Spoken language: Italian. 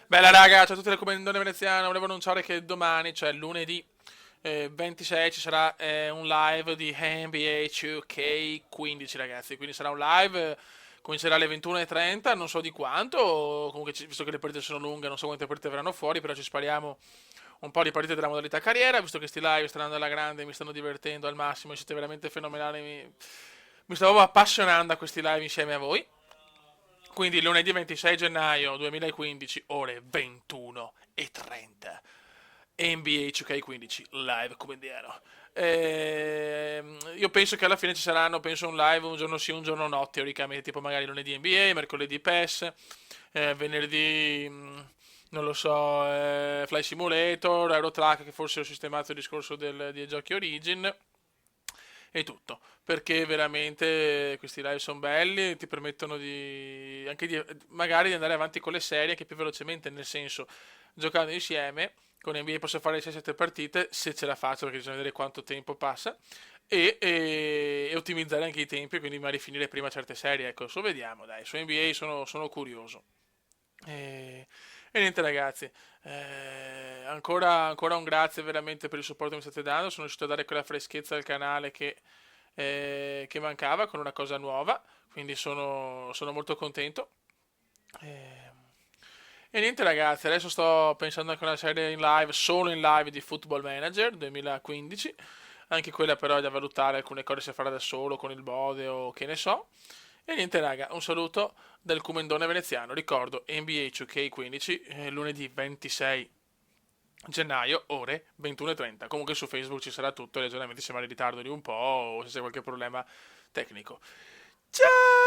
Bella raga, ciao a tutti, raccomandone veneziano. Volevo annunciare che domani, cioè lunedì 26, ci sarà un live di NBA 2K15 ragazzi. Quindi sarà un live, comincerà alle 21:30, non so di quanto. Comunque, visto che le partite sono lunghe, non so quante partite verranno fuori, però ci spariamo un po' di partite della modalità carriera. Visto che sti live stanno andando alla grande, mi stanno divertendo al massimo, siete veramente fenomenali. Mi stavo appassionando a questi live insieme a voi. Quindi lunedì 26 gennaio 2015, ore 21:30. NBA 2K15 live come diano. Io penso che alla fine ci saranno, penso un live un giorno sì, un giorno no, teoricamente, tipo magari lunedì NBA, mercoledì PES, venerdì, non lo so, Fly Simulator, Eurotrack, che forse ho sistemato il discorso dei giochi Origin, e tutto, perché veramente questi live sono belli, ti permettono anche magari di andare avanti con le serie anche più velocemente, nel senso, giocando insieme, con NBA posso fare 6-7 partite, se ce la faccio, perché bisogna vedere quanto tempo passa, e ottimizzare anche i tempi, quindi magari finire prima certe serie, ecco, adesso vediamo, dai, su NBA sono curioso. E, e niente ragazzi, ancora un grazie veramente per il supporto che mi state dando, sono riuscito a dare quella freschezza al canale che mancava con una cosa nuova, quindi sono molto contento. E, e niente ragazzi, adesso sto pensando anche a una serie in live, solo in live di Football Manager 2015, anche quella però è da valutare alcune cose se farà da solo con il bode o che ne so. E niente raga, un saluto dal Comendone veneziano, ricordo NBA 2K15 lunedì 26 gennaio, ore 21:30. Comunque su Facebook ci sarà tutto, gli aggiornamenti se va in ritardo di un po' o se c'è qualche problema tecnico. Ciao!